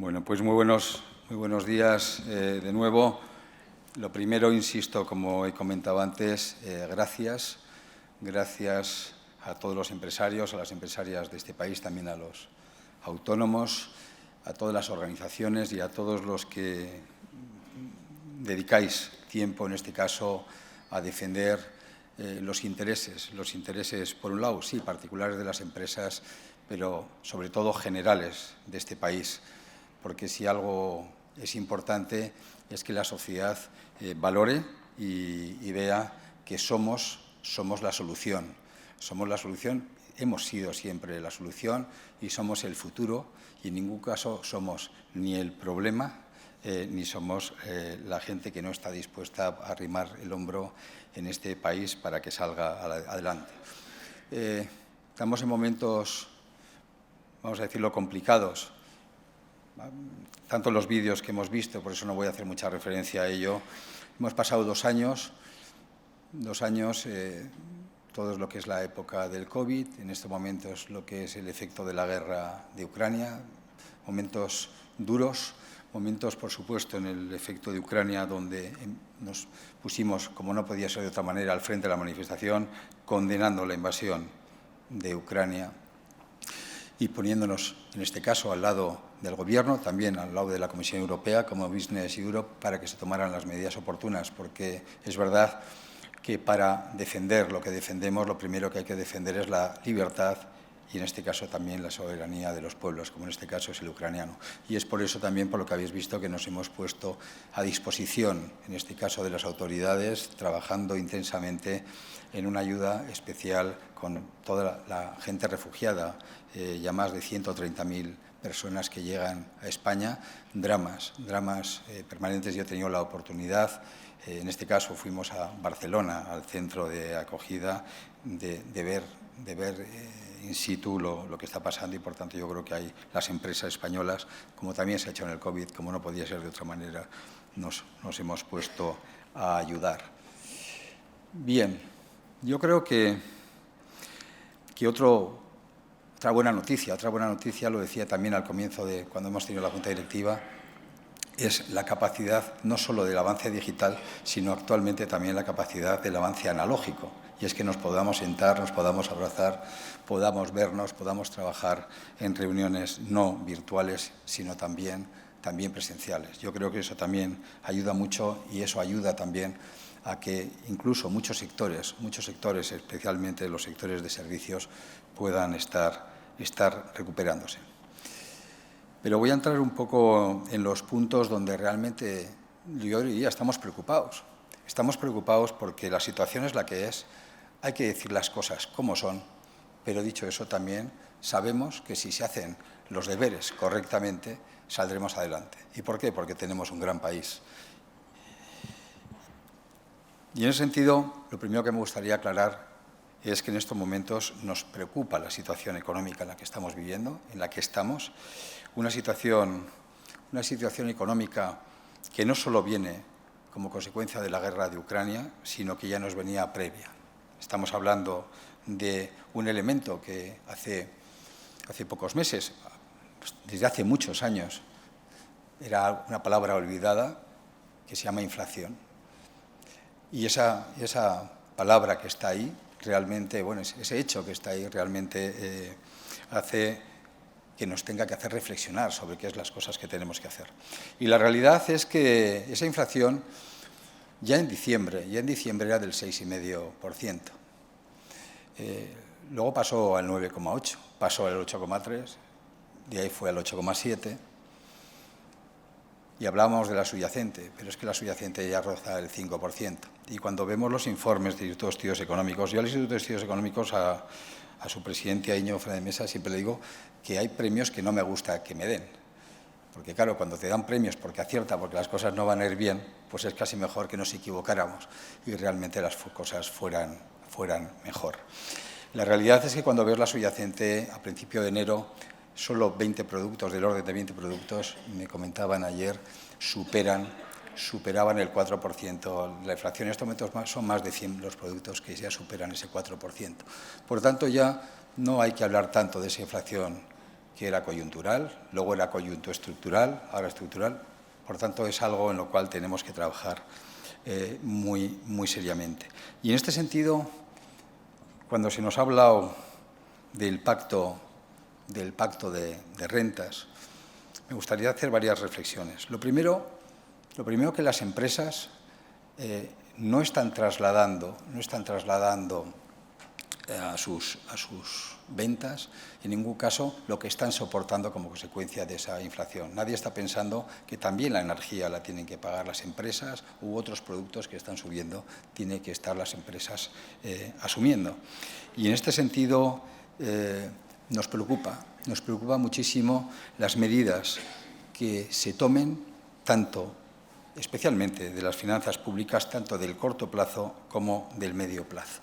Bueno, pues muy buenos días de nuevo. Lo primero, insisto, como he comentado antes, gracias a todos los empresarios, a las empresarias de este país, también a los autónomos, a todas las organizaciones y a todos los que dedicáis tiempo, en este caso, a defender los intereses, por un lado, sí, particulares de las empresas, pero sobre todo generales de este país, porque si algo es importante es que la sociedad valore y vea que somos la solución. Somos la solución, hemos sido siempre la solución y somos el futuro, y en ningún caso somos ni el problema ni somos la gente que no está dispuesta a arrimar el hombro en este país para que salga adelante. Estamos en momentos, vamos a decirlo, complicados. Tanto los vídeos que hemos visto, por eso no voy a hacer mucha referencia a ello. Hemos pasado 2 años, todo es lo que es la época del COVID, en estos momentos lo que es el efecto de la guerra de Ucrania, momentos duros, momentos, por supuesto, en el efecto de Ucrania, donde nos pusimos, como no podía ser de otra manera, al frente de la manifestación, condenando la invasión de Ucrania y poniéndonos, en este caso, al lado del Gobierno, también al lado de la Comisión Europea, como Business Europe, para que se tomaran las medidas oportunas, porque es verdad que para defender lo que defendemos, lo primero que hay que defender es la libertad y, en este caso, también la soberanía de los pueblos, como en este caso es el ucraniano. Y es por eso también, por lo que habéis visto, que nos hemos puesto a disposición, en este caso de las autoridades, trabajando intensamente en una ayuda especial con toda la gente refugiada, ya más de 130.000 personas que llegan a España, dramas permanentes. Yo he tenido la oportunidad, en este caso fuimos a Barcelona, al centro de acogida, de ver in situ lo que está pasando, y por tanto yo creo que hay las empresas españolas, como también se ha hecho en el COVID, como no podía ser de otra manera, nos hemos puesto a ayudar. Bien, yo creo que otra buena noticia, lo decía también al comienzo de cuando hemos tenido la Junta Directiva, es la capacidad no solo del avance digital, sino actualmente también la capacidad del avance analógico. Y es que nos podamos sentar, nos podamos abrazar, podamos vernos, podamos trabajar en reuniones no virtuales, sino también presenciales. Yo creo que eso también ayuda mucho, y eso ayuda también a que incluso muchos sectores, especialmente los sectores de servicios, puedan estar recuperándose. Pero voy a entrar un poco en los puntos donde realmente yo diría estamos preocupados. Estamos preocupados porque la situación es la que es, hay que decir las cosas como son, pero dicho eso también sabemos que si se hacen los deberes correctamente saldremos adelante. ¿Y por qué? Porque tenemos un gran país. Y en ese sentido, lo primero que me gustaría aclarar es que en estos momentos nos preocupa la situación económica en la que estamos viviendo, en la que estamos, una situación económica que no solo viene como consecuencia de la guerra de Ucrania, sino que ya nos venía previa. Estamos hablando de un elemento que hace pocos meses, desde hace muchos años, era una palabra olvidada, que se llama inflación. Y esa palabra que está ahí, realmente, bueno, ese hecho que está ahí realmente hace que nos tenga que hacer reflexionar sobre qué es las cosas que tenemos que hacer. Y la realidad es que esa inflación ya en diciembre era del 6,5%. Luego pasó al 9,8%, pasó al 8,3%, de ahí fue al 8,7%. Y hablábamos de la subyacente, pero es que la subyacente ya roza el 5%. Y cuando vemos los informes del Instituto de Estudios Económicos, yo al Instituto de Estudios Económicos, a su presidente, a Íñigo Fernández Mesa, siempre le digo que hay premios que no me gusta que me den. Porque claro, cuando te dan premios porque acierta, porque las cosas no van a ir bien, pues es casi mejor que nos equivocáramos y realmente las cosas fueran mejor. La realidad es que cuando ves la subyacente, a principio de enero, solo 20 productos, del orden de 20 productos, me comentaban ayer, superaban el 4%. La inflación en estos momentos son más de 100 los productos que ya superan ese 4%. Por tanto, ya no hay que hablar tanto de esa inflación que era coyuntural, luego era coyuntoestructural, ahora estructural. Por tanto, es algo en lo cual tenemos que trabajar muy seriamente. Y en este sentido, cuando se nos ha hablado del pacto de rentas, me gustaría hacer varias reflexiones. Lo primero que las empresas no están trasladando a sus ventas, en ningún caso, lo que están soportando como consecuencia de esa inflación. Nadie está pensando que también la energía la tienen que pagar las empresas u otros productos que están subiendo, tienen que estar las empresas asumiendo. Y en este sentido nos preocupa muchísimo las medidas que se tomen, especialmente de las finanzas públicas, tanto del corto plazo como del medio plazo.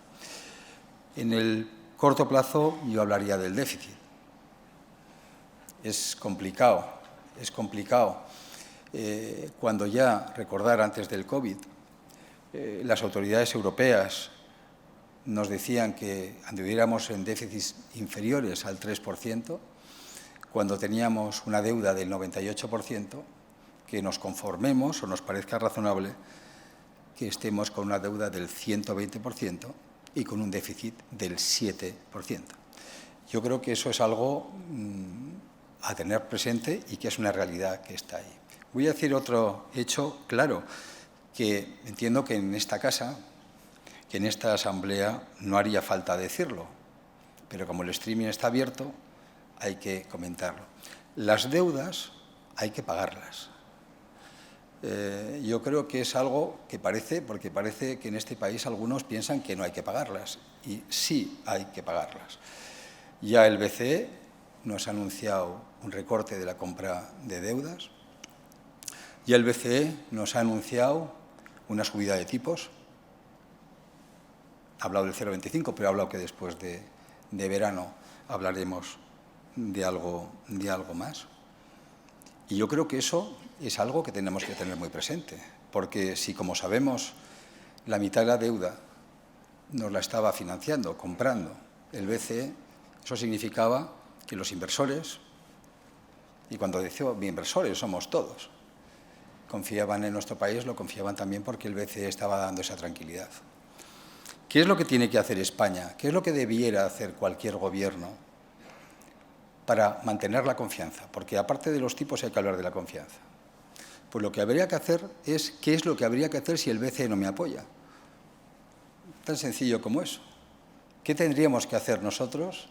En el corto plazo yo hablaría del déficit. Es complicado. Cuando ya, recordar antes del COVID, las autoridades europeas nos decían que anduviéramos en déficits inferiores al 3%, cuando teníamos una deuda del 98%, que nos conformemos o nos parezca razonable que estemos con una deuda del 120%, y con un déficit del 7%. Yo creo que eso es algo a tener presente y que es una realidad que está ahí. Voy a decir otro hecho claro, que entiendo que en esta casa, que en esta asamblea no haría falta decirlo, pero como el streaming está abierto, hay que comentarlo. Las deudas hay que pagarlas. Yo creo que es algo que porque parece que en este país algunos piensan que no hay que pagarlas, y sí hay que pagarlas. Ya el BCE nos ha anunciado un recorte de la compra de deudas, ya el BCE nos ha anunciado una subida de tipos, ha hablado del 0,25, pero ha hablado que después de verano hablaremos de algo más. Y yo creo que eso es algo que tenemos que tener muy presente, porque si, como sabemos, la mitad de la deuda nos la estaba financiando, comprando el BCE, eso significaba que los inversores, y cuando decimos inversores somos todos, confiaban en nuestro país, lo confiaban también porque el BCE estaba dando esa tranquilidad. ¿Qué es lo que tiene que hacer España? ¿Qué es lo que debiera hacer cualquier gobierno para mantener la confianza? Porque aparte de los tipos hay que hablar de la confianza. Pues lo que habría que hacer es qué es lo que habría que hacer si el BCE no me apoya. Tan sencillo como eso. ¿Qué tendríamos que hacer nosotros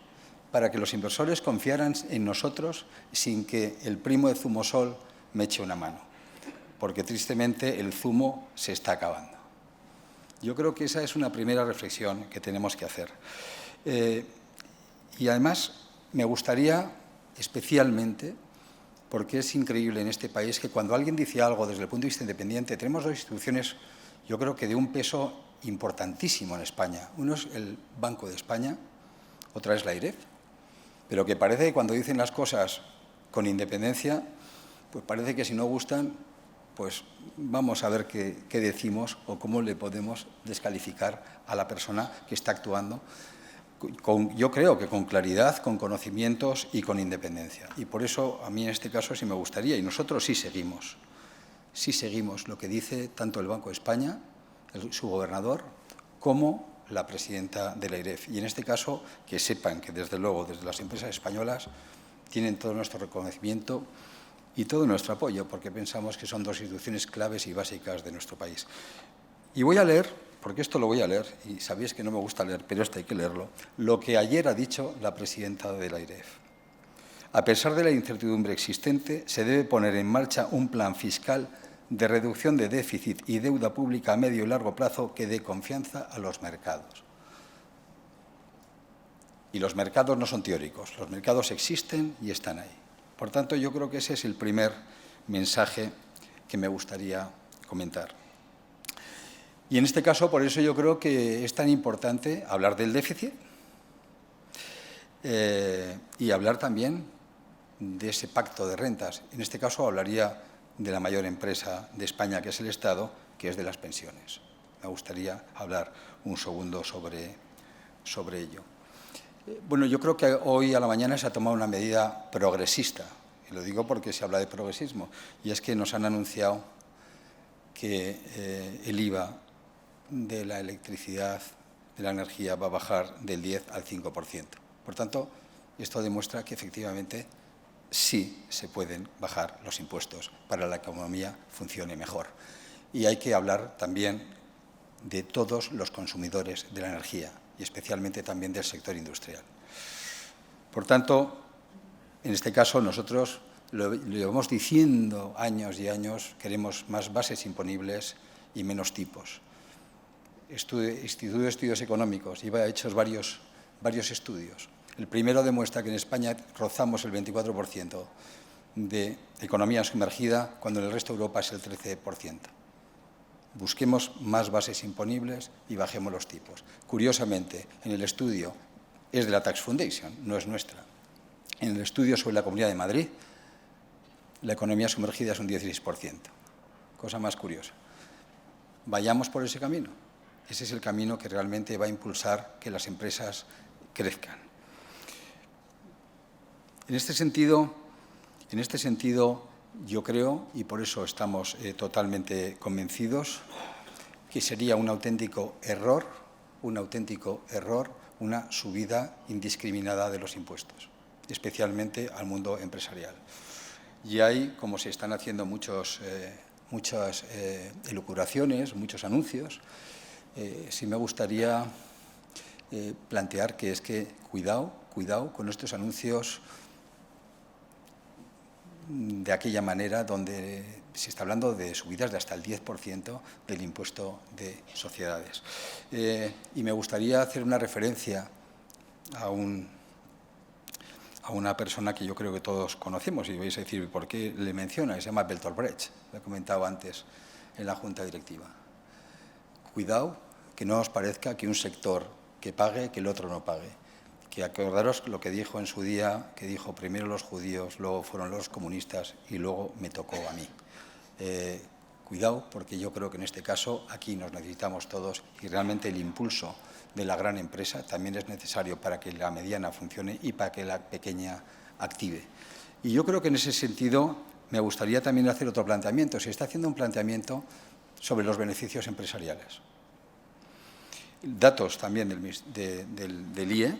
para que los inversores confiaran en nosotros sin que el primo de Zumosol me eche una mano? Porque tristemente el zumo se está acabando. Yo creo que esa es una primera reflexión que tenemos que hacer. Y además me gustaría especialmente, porque es increíble en este país que cuando alguien dice algo desde el punto de vista independiente, tenemos dos instituciones, yo creo que de un peso importantísimo en España. Uno es el Banco de España, otra es la AIREF, pero que parece que cuando dicen las cosas con independencia, pues parece que si no gustan, pues vamos a ver qué decimos o cómo le podemos descalificar a la persona que está actuando, yo creo que con claridad, con conocimientos y con independencia. Y por eso a mí en este caso sí me gustaría, y nosotros sí seguimos lo que dice tanto el Banco de España, su gobernador, como la presidenta de la AIREF. Y en este caso que sepan que desde luego desde las empresas españolas tienen todo nuestro reconocimiento y todo nuestro apoyo, porque pensamos que son dos instituciones claves y básicas de nuestro país. Y voy a leer, porque esto lo voy a leer, y sabéis que no me gusta leer, pero esto hay que leerlo, lo que ayer ha dicho la presidenta de la AIREF. A pesar de la incertidumbre existente, se debe poner en marcha un plan fiscal de reducción de déficit y deuda pública a medio y largo plazo que dé confianza a los mercados. Y los mercados no son teóricos, los mercados existen y están ahí. Por tanto, yo creo que ese es el primer mensaje que me gustaría comentar. Y en este caso, por eso yo creo que es tan importante hablar del déficit y hablar también de ese pacto de rentas. En este caso hablaría de la mayor empresa de España, que es el Estado, que es de las pensiones. Me gustaría hablar un segundo sobre ello. Bueno, yo creo que hoy a la mañana se ha tomado una medida progresista, y lo digo porque se habla de progresismo, y es que nos han anunciado que el IVA de la electricidad, de la energía, va a bajar del 10 al 5%. Por tanto, esto demuestra que efectivamente sí se pueden bajar los impuestos para que la economía funcione mejor. Y hay que hablar también de todos los consumidores de la energía y especialmente también del sector industrial. Por tanto, en este caso nosotros lo llevamos diciendo años y años, queremos más bases imponibles y menos tipos. Instituto de Estudios Económicos lleva hechos varios estudios. El primero demuestra que en España rozamos el 24% de economía sumergida, cuando en el resto de Europa es el 13%. Busquemos más bases imponibles y bajemos los tipos. Curiosamente, en el estudio es de la Tax Foundation, no es nuestra. En el estudio sobre la Comunidad de Madrid, la economía sumergida es un 16%. Cosa más curiosa. Vayamos por ese camino. Ese es el camino que realmente va a impulsar que las empresas crezcan. En este sentido, yo creo, y por eso estamos totalmente convencidos, que sería un auténtico error una subida indiscriminada de los impuestos, especialmente al mundo empresarial. Y hay, como se están haciendo muchas elucubraciones, muchos anuncios, sí me gustaría plantear que es que cuidado con estos anuncios de aquella manera donde se está hablando de subidas de hasta el 10% del impuesto de sociedades. Y me gustaría hacer una referencia a una persona que yo creo que todos conocemos, y vais a decir por qué le menciona, que se llama Bertolt Brecht, lo he comentado antes en la Junta Directiva. Cuidado que no os parezca que un sector que pague, que el otro no pague. Que acordaros lo que dijo en su día, que dijo primero los judíos, luego fueron los comunistas y luego me tocó a mí. Cuidado, porque yo creo que en este caso aquí nos necesitamos todos y realmente el impulso de la gran empresa también es necesario para que la mediana funcione y para que la pequeña active. Y yo creo que en ese sentido me gustaría también hacer otro planteamiento. Se está haciendo un planteamiento sobre los beneficios empresariales. Datos también del IE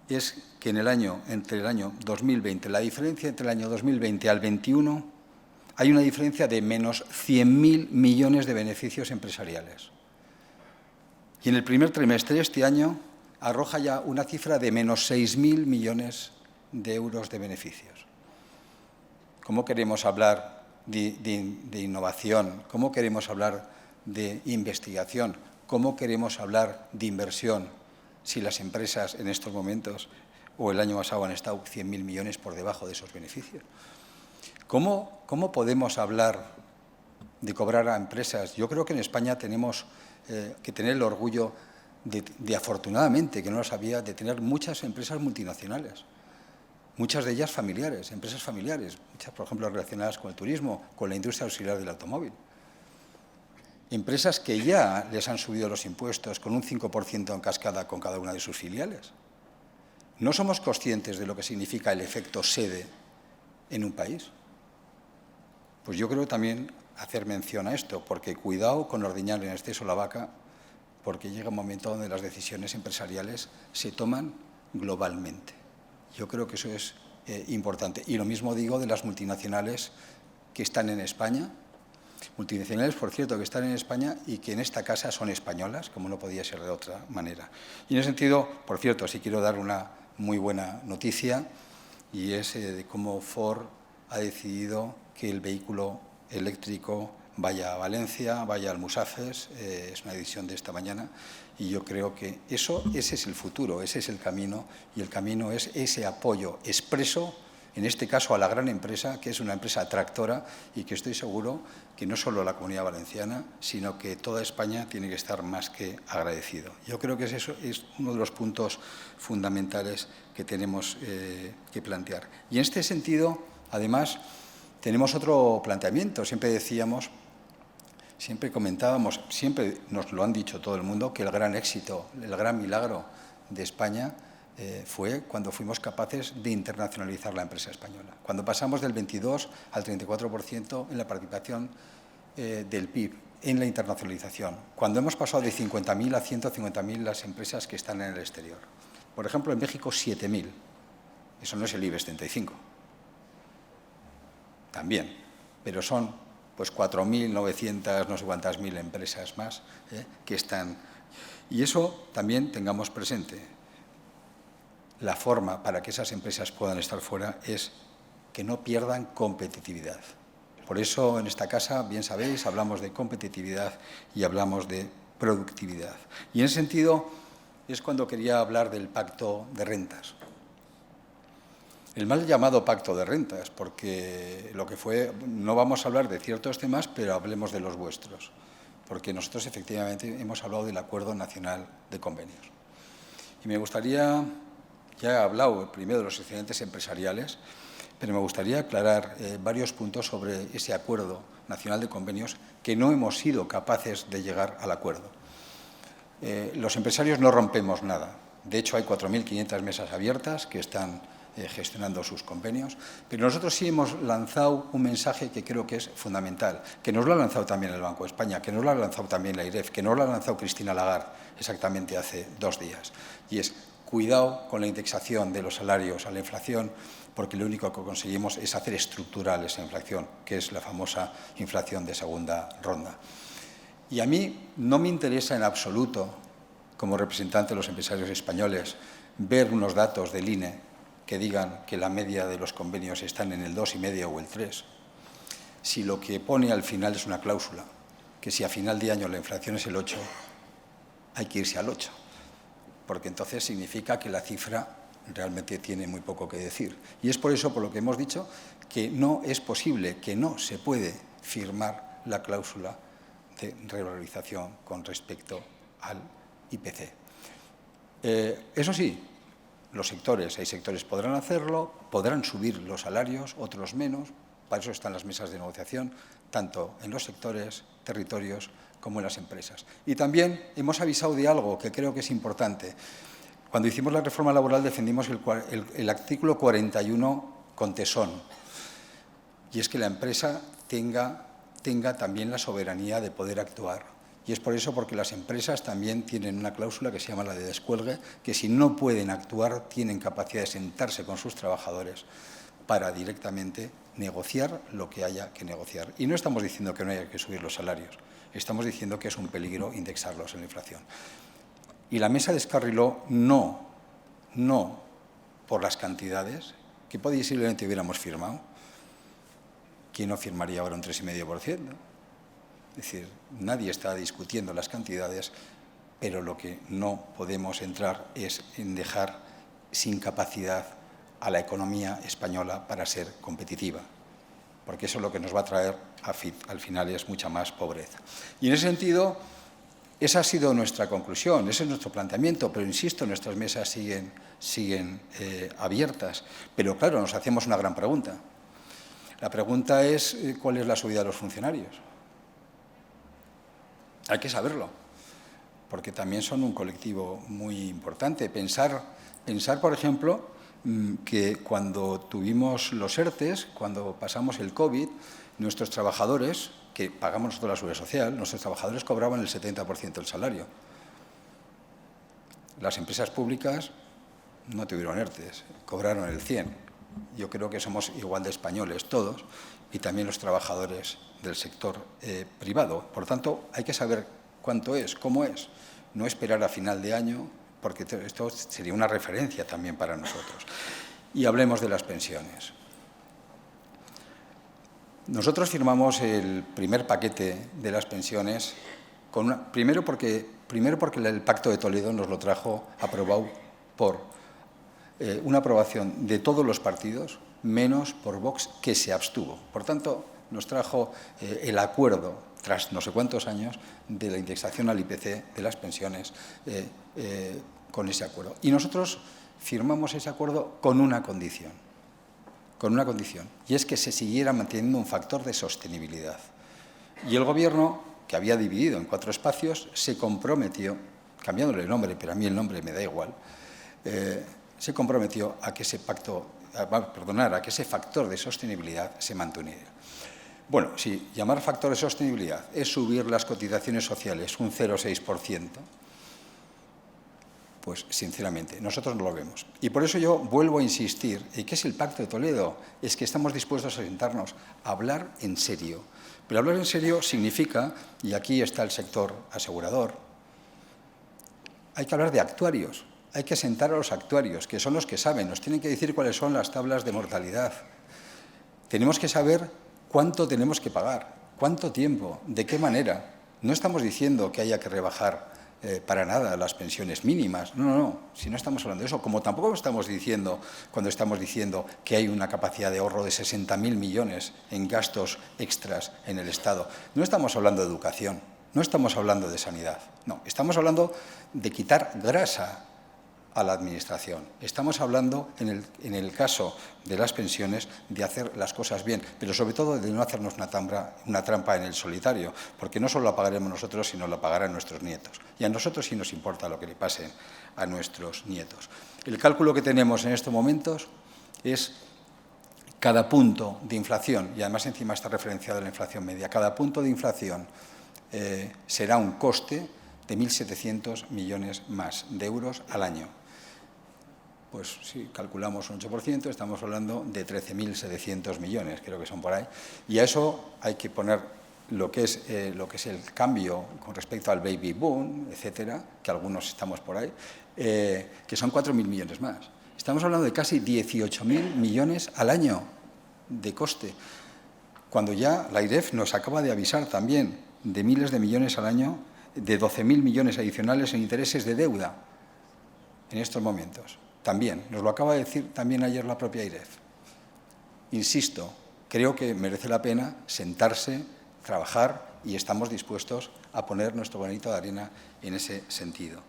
es que entre el año 2020, la diferencia entre el año 2020 al 21, hay una diferencia de menos 100.000 millones de beneficios empresariales. Y en el primer trimestre de este año arroja ya una cifra de menos 6.000 millones de euros de beneficios. ¿Cómo queremos hablar de innovación? ¿Cómo queremos hablar de investigación? ¿Cómo queremos hablar de inversión si las empresas en estos momentos o el año pasado han estado 100.000 millones por debajo de esos beneficios? ¿Cómo podemos hablar de cobrar a empresas? Yo creo que en España tenemos que tener el orgullo de afortunadamente, que no lo sabía, de tener muchas empresas multinacionales, muchas de ellas familiares, empresas familiares, muchas, por ejemplo, relacionadas con el turismo, con la industria auxiliar del automóvil. Empresas que ya les han subido los impuestos con un 5% en cascada con cada una de sus filiales. ¿No somos conscientes de lo que significa el efecto sede en un país? Pues yo creo también hacer mención a esto, porque cuidado con ordeñar en exceso la vaca, porque llega un momento donde las decisiones empresariales se toman globalmente. Yo creo que eso es importante. Y lo mismo digo de las multinacionales que están en España, multinacionales, por cierto, que están en España y que en esta casa son españolas, como no podía ser de otra manera. Y en ese sentido, por cierto, sí quiero dar una muy buena noticia, y es de cómo Ford ha decidido que el vehículo eléctrico vaya a Valencia, vaya a Almusafes, es una decisión de esta mañana, y yo creo que ese es el futuro, ese es el camino, y el camino es ese apoyo expreso, en este caso a la gran empresa, que es una empresa tractora y que estoy seguro que no solo la Comunidad Valenciana, sino que toda España tiene que estar más que agradecido. Yo creo que eso es uno de los puntos fundamentales que tenemos que plantear. Y en este sentido, además, tenemos otro planteamiento. Siempre decíamos, siempre comentábamos, siempre nos lo han dicho todo el mundo, que el gran éxito, el gran milagro de España fue cuando fuimos capaces de internacionalizar la empresa española. Cuando pasamos del 22 al 34% en la participación del PIB en la internacionalización. Cuando hemos pasado de 50.000 a 150.000 las empresas que están en el exterior. Por ejemplo, en México 7.000. Eso no es el IBEX 35. También. Pero son pues 4.900, no sé cuántas mil empresas más que están. Y eso también tengamos presente. La forma para que esas empresas puedan estar fuera es que no pierdan competitividad. Por eso, en esta casa, bien sabéis, hablamos de competitividad y hablamos de productividad. Y en ese sentido es cuando quería hablar del pacto de rentas. El mal llamado pacto de rentas, porque lo que fue, no vamos a hablar de ciertos temas, pero hablemos de los vuestros, porque nosotros efectivamente hemos hablado del Acuerdo Nacional de Convenios. Y me gustaría, ya he hablado primero de los excedentes empresariales, pero me gustaría aclarar varios puntos sobre ese Acuerdo Nacional de Convenios que no hemos sido capaces de llegar al acuerdo. Los empresarios no rompemos nada. De hecho, hay 4.500 mesas abiertas que están gestionando sus convenios, pero nosotros sí hemos lanzado un mensaje que creo que es fundamental, que nos lo ha lanzado también el Banco de España, que nos lo ha lanzado también la IREF, que nos lo ha lanzado Cristina Lagarde exactamente hace 2 días, y es cuidado con la indexación de los salarios a la inflación, porque lo único que conseguimos es hacer estructural esa inflación, que es la famosa inflación de segunda ronda. Y a mí no me interesa en absoluto, como representante de los empresarios españoles, ver unos datos del INE que digan que la media de los convenios están en el 2,5 o el 3, si lo que pone al final es una cláusula, que si a final de año la inflación es el 8, hay que irse al 8, porque entonces significa que la cifra realmente tiene muy poco que decir. Y es por eso por lo que hemos dicho que no es posible, que no se puede firmar la cláusula de revalorización con respecto al IPC. Eso sí, los sectores, hay sectores que podrán hacerlo, podrán subir los salarios, otros menos, para eso están las mesas de negociación, tanto en los sectores, territorios, como en las empresas. Y también hemos avisado de algo que creo que es importante. Cuando hicimos la reforma laboral defendimos el artículo 41 con tesón, y es que la empresa tenga también la soberanía de poder actuar. Y es por eso porque las empresas también tienen una cláusula que se llama la de descuelgue, que si no pueden actuar tienen capacidad de sentarse con sus trabajadores para directamente negociar lo que haya que negociar. Y no estamos diciendo que no haya que subir los salarios, estamos diciendo que es un peligro indexarlos en la inflación. Y la mesa descarriló no por las cantidades, que posiblemente hubiéramos firmado. ¿Quién no firmaría ahora un 3,5%? Es decir, nadie está discutiendo las cantidades, pero lo que no podemos entrar es en dejar sin capacidad a la economía española para ser competitiva, porque eso lo que nos va a traer al final es mucha más pobreza. Y en ese sentido, esa ha sido nuestra conclusión, ese es nuestro planteamiento, pero insisto, nuestras mesas siguen abiertas. Pero claro, nos hacemos una gran pregunta. La pregunta es, ¿cuál es la subida de los funcionarios? Hay que saberlo, porque también son un colectivo muy importante. Pensar, por ejemplo, que cuando tuvimos los ERTEs, cuando pasamos el COVID, nuestros trabajadores, que pagamos nosotros la seguridad social, nuestros trabajadores cobraban el 70% del salario. Las empresas públicas no tuvieron ERTEs, cobraron el 100%. Yo creo que somos igual de españoles todos y también los trabajadores del sector privado. Por tanto, hay que saber cuánto es, cómo es, no esperar a final de año, porque esto sería una referencia también para nosotros. Y hablemos de las pensiones. Nosotros firmamos el primer paquete de las pensiones, primero porque el Pacto de Toledo nos lo trajo aprobado por una aprobación de todos los partidos, menos por Vox, que se abstuvo. Por tanto, nos trajo el acuerdo, tras no sé cuántos años, de la indexación al IPC de las pensiones con ese acuerdo. Y nosotros firmamos ese acuerdo con una condición, y es que se siguiera manteniendo un factor de sostenibilidad. Y el Gobierno, que había dividido en 4 espacios, se comprometió, cambiándole el nombre, pero a mí el nombre me da igual, se comprometió a que ese a que ese factor de sostenibilidad se mantuviera. Bueno, si llamar factor de sostenibilidad es subir las cotizaciones sociales un 0,6%, pues sinceramente nosotros no lo vemos. Y por eso yo vuelvo a insistir, ¿y qué es el Pacto de Toledo? Es que estamos dispuestos a sentarnos a hablar en serio. Pero hablar en serio significa, y aquí está el sector asegurador, hay que hablar de actuarios, hay que sentar a los actuarios, que son los que saben, nos tienen que decir cuáles son las tablas de mortalidad. Tenemos que saber cuánto tenemos que pagar, cuánto tiempo, de qué manera. No estamos diciendo que haya que rebajar para nada las pensiones mínimas. No, si no estamos hablando de eso. Como tampoco estamos diciendo, cuando estamos diciendo que hay una capacidad de ahorro de 60.000 millones en gastos extras en el Estado. No estamos hablando de educación, no estamos hablando de sanidad. No, estamos hablando de quitar grasa a la Administración. Estamos hablando, en el caso de las pensiones, de hacer las cosas bien, pero sobre todo de no hacernos una trampa en el solitario, porque no solo la pagaremos nosotros, sino la pagarán nuestros nietos. Y a nosotros sí nos importa lo que le pase a nuestros nietos. El cálculo que tenemos en estos momentos es cada punto de inflación, y además encima está referenciado la inflación media, cada punto de inflación será un coste de 1.700 millones más de euros al año. Pues si calculamos un 8%, estamos hablando de 13.700 millones, creo que son por ahí. Y a eso hay que poner lo que es el cambio con respecto al baby boom, etcétera, que algunos estamos por ahí, que son 4.000 millones más. Estamos hablando de casi 18.000 millones al año de coste, cuando ya la AIREF nos acaba de avisar también de miles de millones al año, de 12.000 millones adicionales en intereses de deuda en estos momentos. También, nos lo acaba de decir también ayer la propia AIREF. Insisto, creo que merece la pena sentarse, trabajar y estamos dispuestos a poner nuestro granito de arena en ese sentido.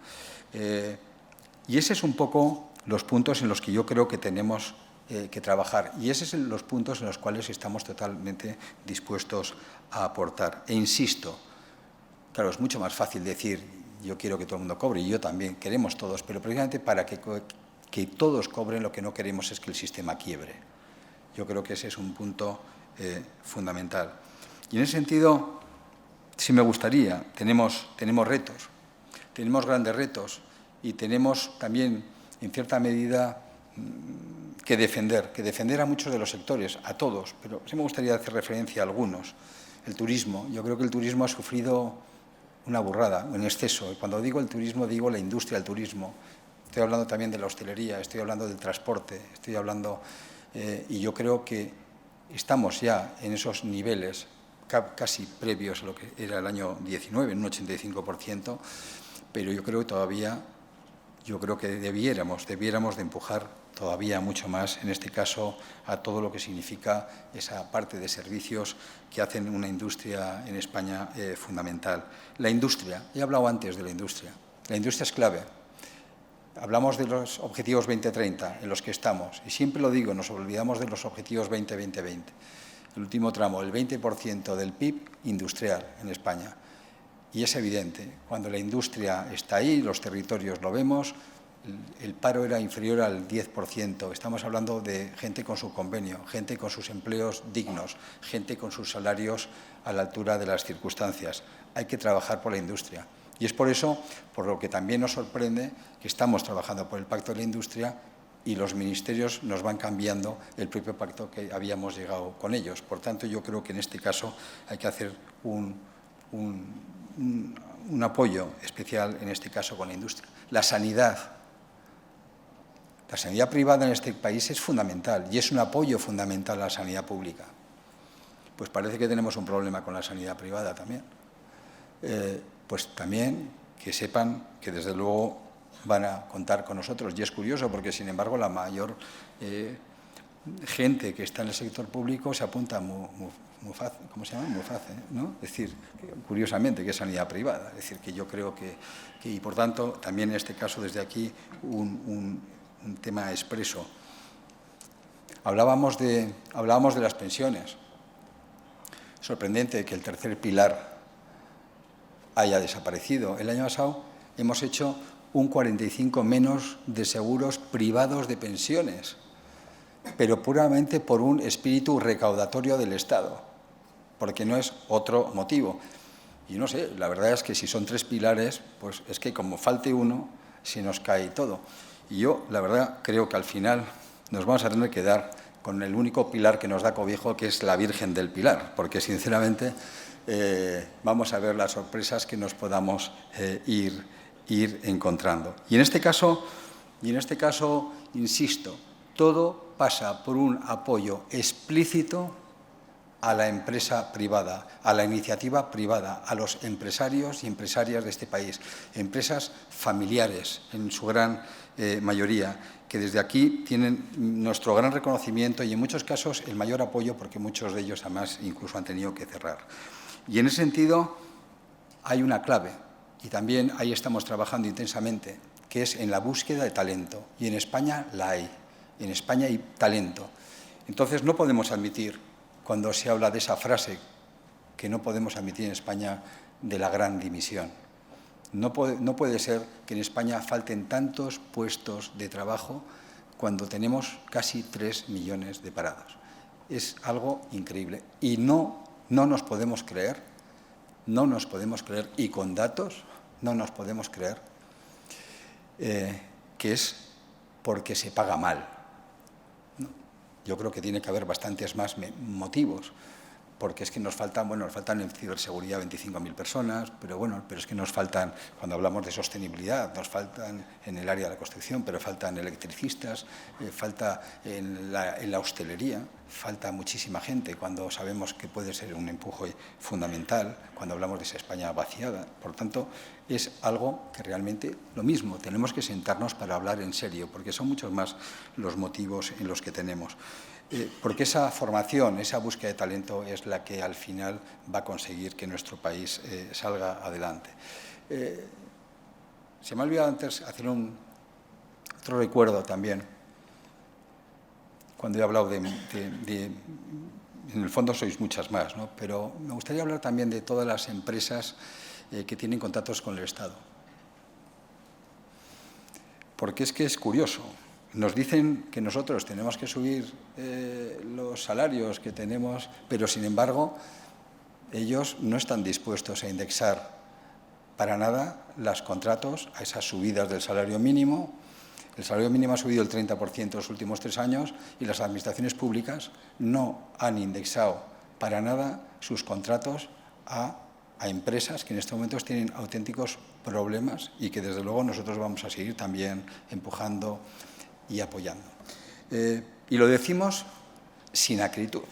Y ese es un poco los puntos en los que yo creo que tenemos que trabajar y esos son los puntos en los cuales estamos totalmente dispuestos a aportar. E insisto, claro, es mucho más fácil decir yo quiero que todo el mundo cobre y yo también, queremos todos, pero precisamente para que todos cobren lo que no queremos es que el sistema quiebre. Yo creo que ese es un punto fundamental. Y en ese sentido, sí me gustaría, tenemos retos, tenemos grandes retos y tenemos también, en cierta medida, que defender a muchos de los sectores, a todos, pero sí me gustaría hacer referencia a algunos. El turismo, yo creo que el turismo ha sufrido una burrada, un exceso. Y cuando digo el turismo, digo la industria del turismo. Estoy hablando también de la hostelería, estoy hablando del transporte, estoy hablando... y yo creo que estamos ya en esos niveles casi previos a lo que era el año 19, en un 85%, pero yo creo que todavía, debiéramos de empujar todavía mucho más, en este caso, a todo lo que significa esa parte de servicios que hacen una industria en España fundamental. La industria, he hablado antes de la industria es clave. Hablamos de los objetivos 2030 en los que estamos, y siempre lo digo, nos olvidamos de los objetivos 20-20-20. El último tramo, el 20% del PIB industrial en España. Y es evidente, cuando la industria está ahí, los territorios lo vemos, el paro era inferior al 10%. Estamos hablando de gente con su convenio, gente con sus empleos dignos, gente con sus salarios a la altura de las circunstancias. Hay que trabajar por la industria. Y es por eso, por lo que también nos sorprende, que estamos trabajando por el Pacto de la Industria y los ministerios nos van cambiando el propio pacto que habíamos llegado con ellos. Por tanto, yo creo que en este caso hay que hacer un apoyo especial, en este caso, con la industria. La sanidad. La sanidad privada en este país es fundamental y es un apoyo fundamental a la sanidad pública. Pues parece que tenemos un problema con la sanidad privada también. Pues también que sepan que desde luego van a contar con nosotros. Y es curioso porque, sin embargo, la mayor gente que está en el sector público se apunta a MUFACE, ¿cómo se llama? MUFACE, ¿no? Es decir, curiosamente, que es sanidad privada. Es decir, que yo creo que y por tanto, también en este caso, desde aquí, un tema expreso. Hablábamos de las pensiones. Sorprendente que el tercer pilar haya desaparecido. El año pasado hemos hecho un 45 menos de seguros privados de pensiones, pero puramente por un espíritu recaudatorio del Estado, porque no es otro motivo. Y no sé, la verdad es que si son 3 pilares, pues es que como falte uno, se nos cae todo. Y yo, la verdad, creo que al final nos vamos a tener que dar con el único pilar que nos da cobijo, que es la Virgen del Pilar, porque sinceramente vamos a ver las sorpresas que nos podamos ir encontrando. Y en este caso, insisto, todo pasa por un apoyo explícito a la empresa privada, a la iniciativa privada, a los empresarios y empresarias de este país, empresas familiares en su gran mayoría, que desde aquí tienen nuestro gran reconocimiento y en muchos casos el mayor apoyo, porque muchos de ellos además incluso han tenido que cerrar. Y en ese sentido hay una clave, y también ahí estamos trabajando intensamente, que es en la búsqueda de talento. Y en España la hay. En España hay talento. Entonces no podemos admitir, cuando se habla de esa frase que no podemos admitir en España, de la gran dimisión. No puede ser que en España falten tantos puestos de trabajo cuando tenemos casi 3 millones de parados. Es algo increíble. Y no nos podemos creer, y con datos no nos podemos creer, que es porque se paga mal. No, yo creo que tiene que haber bastantes más motivos, porque es que nos faltan en ciberseguridad 25.000 personas, pero es que nos faltan, cuando hablamos de sostenibilidad, nos faltan en el área de la construcción, pero faltan electricistas, falta en la hostelería, falta muchísima gente cuando sabemos que puede ser un empuje fundamental cuando hablamos de esa España vaciada. Por tanto, es algo que realmente lo mismo, tenemos que sentarnos para hablar en serio, porque son muchos más los motivos en los que tenemos. Porque esa formación, esa búsqueda de talento es la que al final va a conseguir que nuestro país salga adelante. Se me ha olvidado antes hacer otro recuerdo también, cuando he hablado en el fondo sois muchas más, ¿no? Pero me gustaría hablar también de todas las empresas que tienen contactos con el Estado. Porque es que es curioso. Nos dicen que nosotros tenemos que subir los salarios que tenemos, pero sin embargo ellos no están dispuestos a indexar para nada los contratos a esas subidas del salario mínimo. El salario mínimo ha subido el 30% los últimos 3 años y las administraciones públicas no han indexado para nada sus contratos a empresas que en estos momentos tienen auténticos problemas y que desde luego nosotros vamos a seguir también empujando y apoyando. Y lo decimos sin acritud,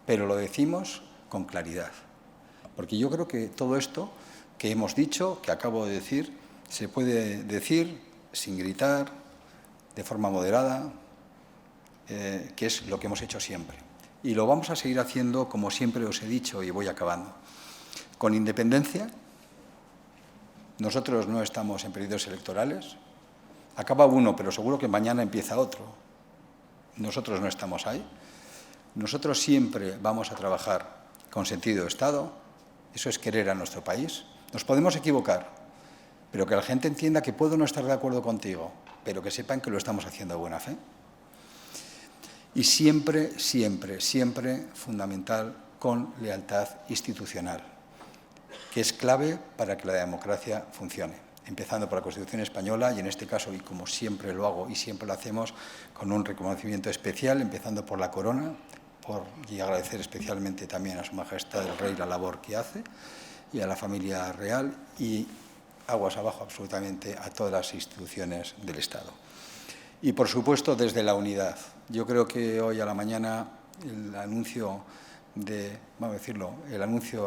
pero lo decimos con claridad. Porque yo creo que todo esto que hemos dicho, que acabo de decir, se puede decir sin gritar, de forma moderada, que es lo que hemos hecho siempre. Y lo vamos a seguir haciendo como siempre os he dicho, y voy acabando. Con independencia, nosotros no estamos en periodos electorales. Acaba uno, pero seguro que mañana empieza otro. Nosotros no estamos ahí. Nosotros siempre vamos a trabajar con sentido de Estado. Eso es querer a nuestro país. Nos podemos equivocar, pero que la gente entienda que puedo no estar de acuerdo contigo, pero que sepan que lo estamos haciendo de buena fe. Y siempre, siempre, siempre fundamental con lealtad institucional, que es clave para que la democracia funcione. Empezando por la Constitución española y en este caso, y como siempre lo hago y siempre lo hacemos, con un reconocimiento especial, empezando por la corona, y agradecer especialmente también a Su Majestad el Rey la labor que hace, y a la familia real, y aguas abajo absolutamente a todas las instituciones del Estado. Y, por supuesto, desde la unidad. Yo creo que hoy a la mañana el anuncio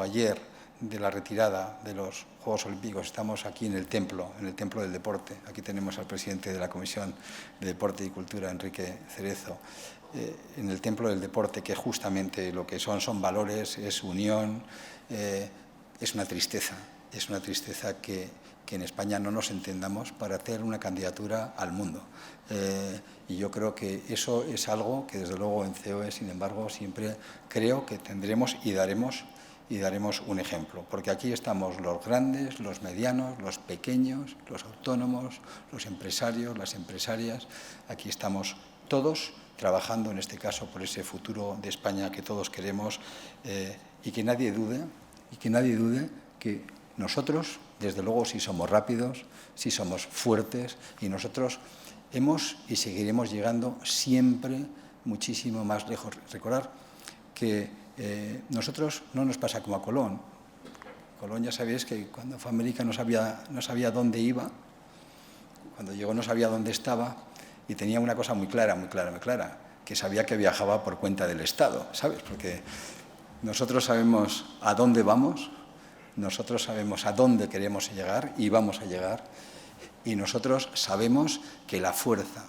ayer de la retirada de los Juegos Olímpicos. Estamos aquí en el Templo del Deporte. Aquí tenemos al presidente de la Comisión de Deporte y Cultura, Enrique Cerezo, en el Templo del Deporte, que justamente lo que son valores, es unión, es una tristeza que en España no nos entendamos para hacer una candidatura al mundo. Y yo creo que eso es algo que desde luego en COE, sin embargo, siempre creo que tendremos y daremos y daremos un ejemplo, porque aquí estamos los grandes, los medianos, los pequeños, los autónomos, los empresarios, las empresarias. Aquí estamos todos trabajando, en este caso, por ese futuro de España que todos queremos, y que nadie dude que nosotros, desde luego, sí somos rápidos, sí somos fuertes, y nosotros hemos y seguiremos llegando siempre muchísimo más lejos. Recordar que nosotros no nos pasa como a Colón. Colón, ya sabéis que cuando fue a América no sabía dónde iba, cuando llegó no sabía dónde estaba, y tenía una cosa muy clara, que sabía que viajaba por cuenta del Estado, ¿sabes? Porque nosotros sabemos a dónde vamos, nosotros sabemos a dónde queremos llegar y vamos a llegar, y nosotros sabemos que la fuerza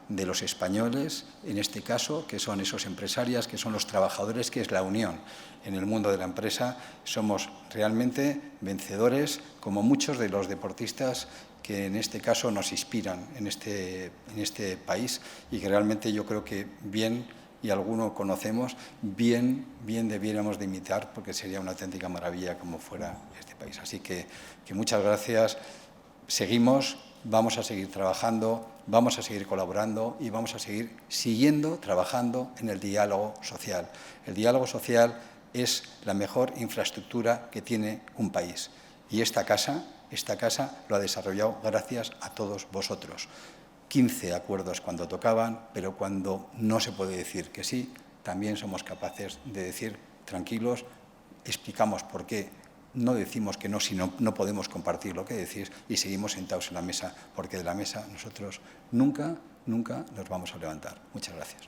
de los españoles, en este caso, que son esos empresarios, que son los trabajadores, que es la unión en el mundo de la empresa, somos realmente vencedores, como muchos de los deportistas que en este caso nos inspiran en este país, y que realmente yo creo que bien, y alguno conocemos, bien debiéramos de imitar, porque sería una auténtica maravilla como fuera este país. Así que muchas gracias. Seguimos, vamos a seguir trabajando, vamos a seguir colaborando y vamos a seguir trabajando en el diálogo social. El diálogo social es la mejor infraestructura que tiene un país, y esta casa lo ha desarrollado gracias a todos vosotros. 15 acuerdos cuando tocaban, pero cuando no se puede decir que sí, también somos capaces de decir tranquilos, explicamos por qué no decimos que no, sino no podemos compartir lo que decís, y seguimos sentados en la mesa, porque de la mesa nosotros nunca nos vamos a levantar. Muchas gracias.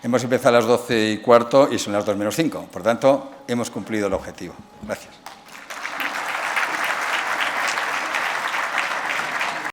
Hemos empezado a las 12:15 y son las 2 menos 5. Por tanto, hemos cumplido el objetivo. Gracias.